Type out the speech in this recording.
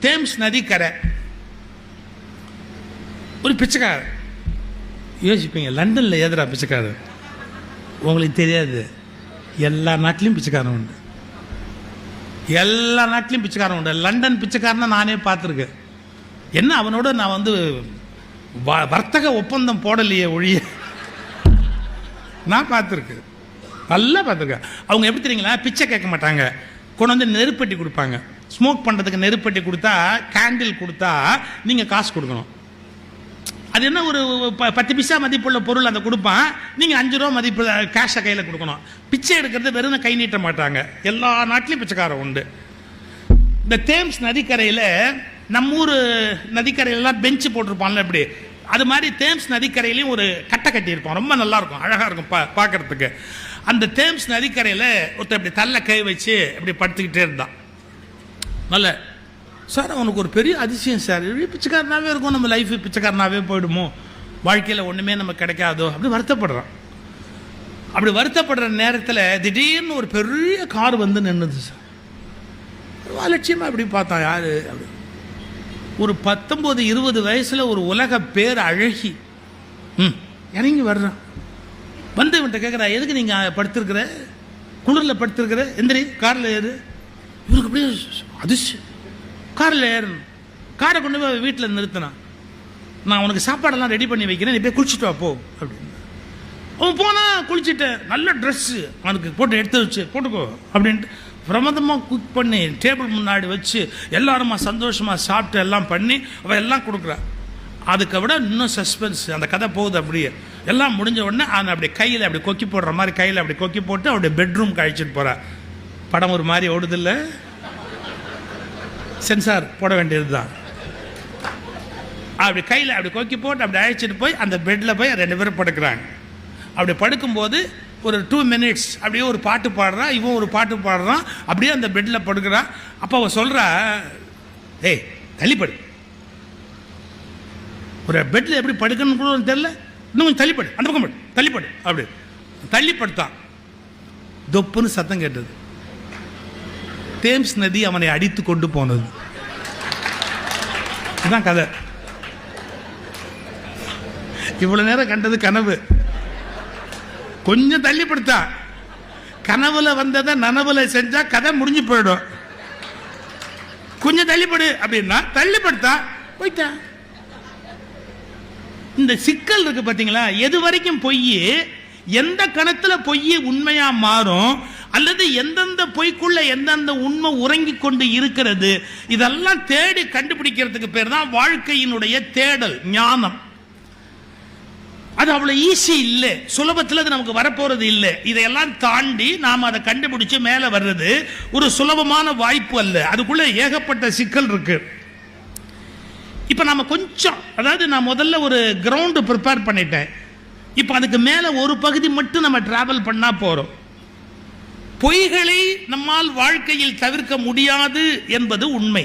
Thames நதிக்கரை ஒரு பிச்சைக்காரர். யோசிப்பீங்க, லண்டனில் ஏதுரா பிச்சைக்காரர்? உங்களுக்கு தெரியாது, எல்லா நாட்டிலையும் பிச்சைக்காரன் உண்டு. எல்லா நாட்டிலையும் பிச்சைக்காரன் உண்டு. லண்டன் பிச்சைக்காரனை நானே பார்த்துருக்கேன். என்ன, அவனோட நான் வர்த்தக ஒப்பந்தம் போடலையே ஒழிய நான் பார்த்துருக்கேன், நல்லா பார்த்துருக்கேன். அவங்க எப்படி தெரியுங்களா, பிச்சை கேட்க மாட்டாங்க, கொண்டு வந்து நெருப்பட்டி கொடுப்பாங்க. ஸ்மோக் பண்ணுறதுக்கு நெருப்பட்டி கொடுத்தா, கேண்டில் கொடுத்தா நீங்கள் காசு கொடுக்கணும். அது என்ன, ஒரு 10 பைசா மதிப்புள்ள பொருள் அந்த கொடுப்பான், நீங்கள் 5 ரூபா மதிப்பு கேஷை கையில் கொடுக்கணும். பிச்சை எடுக்கிறது வெறும் கை நீட்ட மாட்டாங்க. எல்லா நாட்டிலையும் பிச்சைக்காரன் உண்டு. இந்த தேம்ஸ் நதிக்கரையில், நம்ம ஊர் நதிக்கரையிலாம் பெஞ்சு போட்டிருப்பான்ல, இப்படி அது மாதிரி தேம்ஸ் நதிக்கரையிலையும் ஒரு கட்டை கட்டியிருப்பான். ரொம்ப நல்லா இருக்கும், அழகாக இருக்கும் பார்க்கறதுக்கு. அந்த தேம்ஸ் நதிக்கரையில் ஒருத்தர் இப்படி தள்ள கை வச்சு இப்படி படுத்துக்கிட்டே இருந்தான். நல்ல சார், அவனுக்கு ஒரு பெரிய அதிசயம் சார், பிச்சைக்காரனாகவே இருக்கும், நம்ம லைஃப் பிச்சைக்காரனாகவே போயிடுமோ, வாழ்க்கையில் ஒன்றுமே நமக்கு கிடைக்காதோ, அப்படி வருத்தப்படுறான். அப்படி வருத்தப்படுற நேரத்தில் திடீர்னு ஒரு பெரிய கார் வந்து நின்றுது சார். அலட்சியமாக அப்படி பார்த்தான். யார் அப்படி, ஒரு 19-20 வயசில் ஒரு உலக பேர் அழகி இறங்கி வர்றான். வந்து இவன்ட்ட கேட்குறா, எதுக்கு நீங்கள் படுத்திருக்கிற, குளிரில் படுத்திருக்கிற, எந்திரி காரில் ஏறு. இவருக்கு அப்படியே அதிர்ஷ்டம். காரில் ஏறணும். காரை கொண்டு போய் வீட்டில் நிறுத்தினான். நான் உனக்கு சாப்பாடெல்லாம் ரெடி பண்ணி வைக்கிறேன், நீ போய் குளிச்சுட்டு வா போ அப்படின்னு. அவன் போனால் குளிச்சுட்டு நல்ல ட்ரெஸ்ஸு அவனுக்கு போட்டு எடுத்து வச்சு போட்டுக்கோ அப்படின்ட்டு பிரமதமாக குக் பண்ணி டேபிள் முன்னாடி வச்சு எல்லாருமா சந்தோஷமாக சாப்பிட்டு எல்லாம் பண்ணி அவள் எல்லாம் கொடுக்குறா. அதுக்கு விட இன்னும் சஸ்பென்ஸ், அந்த கதை போகுது. அப்படியே எல்லாம் முடிஞ்ச உடனே அவன் அப்படி கையில் அப்படி கொக்கி போடுற மாதிரி கையில் அப்படி கொக்கி போட்டு அவருடைய பெட்ரூம் கழிச்சிட்டு போகிறா. படம் ஒரு மாதிரி ஓடுதில்லை, சென்சார் போட வேண்டியது தான். அப்படி கையில் அப்படி கொக்கி போட்டு அப்படி அழைச்சிட்டு போய் அந்த பெட்டில் போய் 2 பேரும் படுக்கிறாங்க. அப்படி படுக்கும்போது ஒரு 2 minutes அப்படியே ஒரு பாட்டு பாடுறான், இவன் ஒரு பாட்டு பாடுறான், அப்படியே அந்த பெட்டில் படுக்கிறான். அப்போ அவன் சொல்கிறா, ஏய் தள்ளிப்படு. ஒரு பெட்டில் எப்படி படுக்கணும்னு கூட தெரியல, இன்னும் கொஞ்சம் தள்ளிப்படு, அந்த பக்கம் படு, தள்ளிப்படு. அப்படி தள்ளிப்படுத்தான். தொப்புன்னு சத்தம் கேட்டது. தேம்ஸ் நதி அவனை அடித்து கொண்டு போனது. இதுதான் கதை. இவ்வளவு நேரம் கண்டது கனவு. கொஞ்சம் தள்ளிப்படுத்தா, கனவுல வந்ததை நனவுல செஞ்சா கதை முடிஞ்சு போயிடும். கொஞ்சம் தள்ளிப்படு அப்படின்னா தள்ளிப்படுத்தா போயிட்டா. இந்த சிக்கல் இருக்கு பாத்தீங்களா, எது வரைக்கும் பொய், எந்த கணத்துல பொய் உண்மையா மாறும், அல்லது எந்தெந்த பொய்க்குள்ள எந்தெந்த உண்மை உறங்கி கொண்டு இருக்கிறது, இதெல்லாம் தேடி கண்டுபிடிக்கிறதுக்கு பேர் தான் வாழ்க்கையினுடைய தேடல், ஞானம். அது அவ்வளவு ஈஸி இல்லை, சுலபத்தில் அது நமக்கு வரப்போறது இல்லை. இதையெல்லாம் தாண்டி நாம் அதை கண்டுபிடிச்சு மேலே வர்றது ஒரு சுலபமான வாய்ப்பு அல்ல. அதுக்குள்ள ஏகப்பட்ட சிக்கல் இருக்கு. இப்போ நம்ம கொஞ்சம், அதாவது நான் முதல்ல ஒரு கிரவுண்டு ப்ரிப்பேர் பண்ணிட்டேன். இப்போ அதுக்கு மேலே ஒரு பகுதி மட்டும் நம்ம டிராவல் பண்ணா போறோம். பொய்களை நம்மால் வாழ்க்கையில் தவிர்க்க முடியாது என்பது உண்மை.